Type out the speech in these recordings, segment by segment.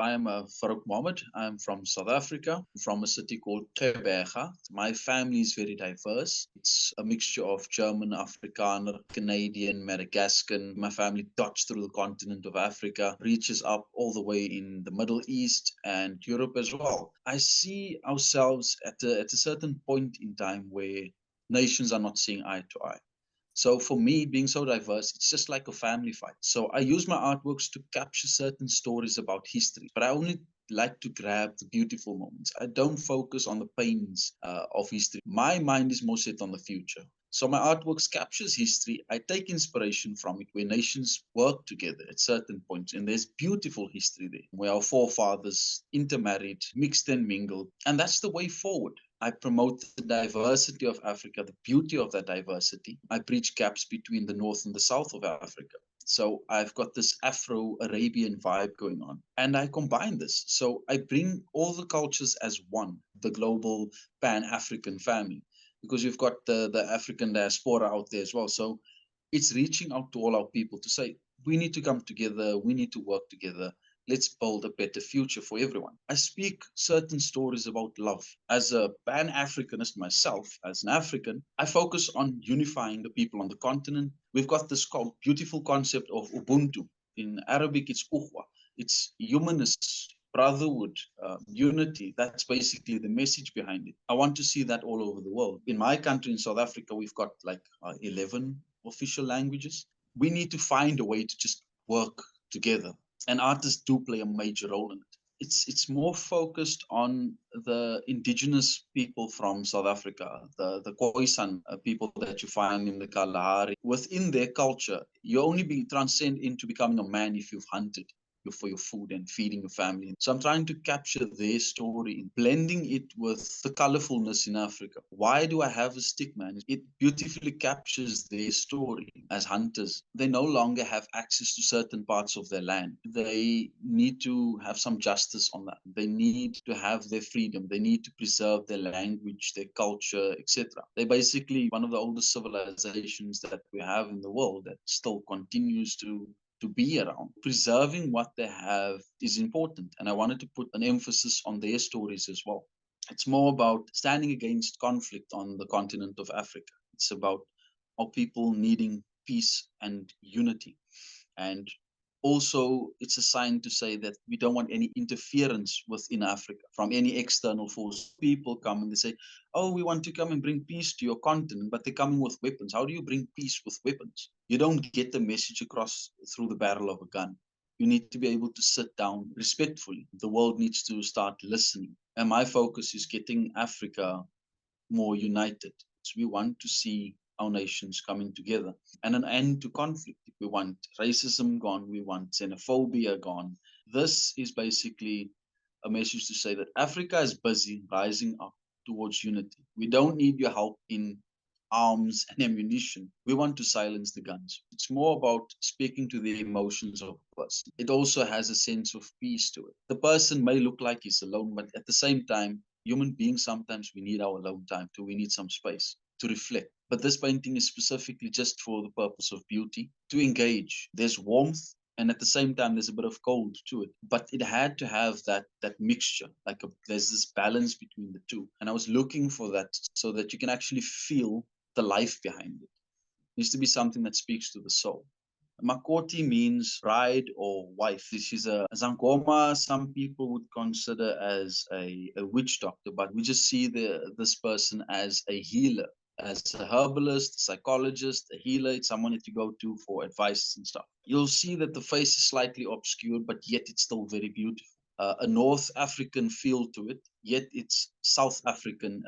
I am Farook Mohammed. I'm from South Africa, from a city called Tebega. My family is very diverse. It's a mixture of German, Afrikaner, Canadian, Madagascan. My family dots through the continent of Africa, reaches up all the way in the Middle East and Europe as well. I see ourselves at a certain point in time where nations are not seeing eye to eye. So for me, being so diverse, it's just like a family fight. So I use my artworks to capture certain stories about history, but I only like to grab the beautiful moments. I don't focus on the pains of history. My mind is more set on the future. So my artworks captures history. I take inspiration from it where nations work together at certain points. And there's beautiful history there where our forefathers intermarried, mixed and mingled. And that's the way forward. I promote the diversity of Africa, the beauty of that diversity. I bridge gaps between the north and the south of Africa. So I've got this Afro-Arabian vibe going on. And I combine this. So I bring all the cultures as one, the global Pan-African family, because you've got the African diaspora out there as well. So it's reaching out to all our people to say, we need to come together, we need to work together. Let's build a better future for everyone. I speak certain stories about love. As a Pan-Africanist myself, as an African, I focus on unifying the people on the continent. We've got this beautiful concept of Ubuntu. In Arabic, it's Ukhwa. It's humanist, brotherhood, unity. That's basically the message behind it. I want to see that all over the world. In my country, in South Africa, we've got like 11 official languages. We need to find a way to just work together. And artists do play a major role in it. It's more focused on the indigenous people from South Africa, the Khoisan people that you find in the Kalahari. Within their culture, you only transcend into becoming a man if you've hunted for your food and feeding your family. So I'm trying to capture their story, blending it with the colorfulness in Africa. Why do I have a stick, man? It beautifully captures their story as hunters. They no longer have access to certain parts of their land. They need to have some justice on that. They need to have their freedom. They need to preserve their language, their culture, etc. They're basically one of the oldest civilizations that we have in the world that still continues to be around. Preserving what they have is important, and I wanted to put an emphasis on their stories as well. It's more about standing against conflict on the continent of Africa. It's about our people needing peace and unity. And also, it's a sign to say that we don't want any interference within Africa from any external force. People come and they say, oh, we want to come and bring peace to your continent, but they're coming with weapons. How do you bring peace with weapons? You don't get the message across through the barrel of a gun. You need to be able to sit down respectfully. The world needs to start listening. And my focus is getting Africa more united. So we want to see our nations coming together and an end to conflict. We want racism gone. We want xenophobia gone. This is basically a message to say that Africa is busy rising up towards unity. We don't need your help in arms and ammunition. We want to silence the guns. It's more about speaking to the emotions of a person. It also has a sense of peace to it. The person may look like he's alone, but at the same time, human beings, sometimes we need our alone time too. We need some space to reflect. But this painting is specifically just for the purpose of beauty, to engage. There's warmth, and at the same time, there's a bit of cold to it. But it had to have that mixture, there's this balance between the two. And I was looking for that so that you can actually feel the life behind it. It needs to be something that speaks to the soul. Makoti means bride or wife. This is a Zangoma, some people would consider as a witch doctor, but we just see this person as a healer, as a herbalist, a psychologist, a healer. It's someone that you go to for advice and stuff. You'll see that the face is slightly obscured, but yet it's still very beautiful. A North African feel to it, yet it's South African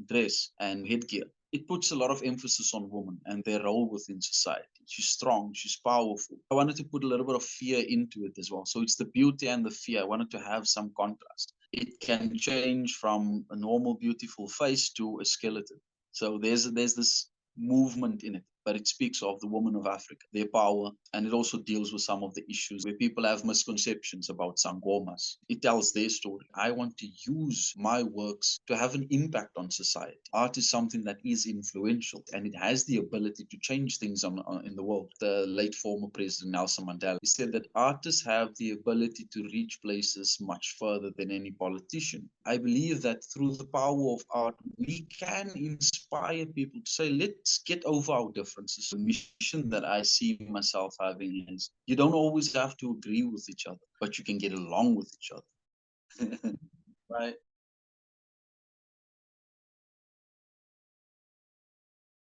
dress and headgear. It puts a lot of emphasis on women and their role within society. She's strong, she's powerful. I wanted to put a little bit of fear into it as well. So it's the beauty and the fear. I wanted to have some contrast. It can change from a normal, beautiful face to a skeleton. So there's this movement in it. but it speaks of the women of Africa, their power, and it also deals with some of the issues where people have misconceptions about sangomas. It tells their story. I want to use my works to have an impact on society. Art is something that is influential, and it has the ability to change things in the world. The late former President Nelson Mandela, he said that artists have the ability to reach places much further than any politician. I believe that through the power of art, we can inspire people to say, let's get over our differences. The mission that I see myself having is you don't always have to agree with each other, but you can get along with each other. Right?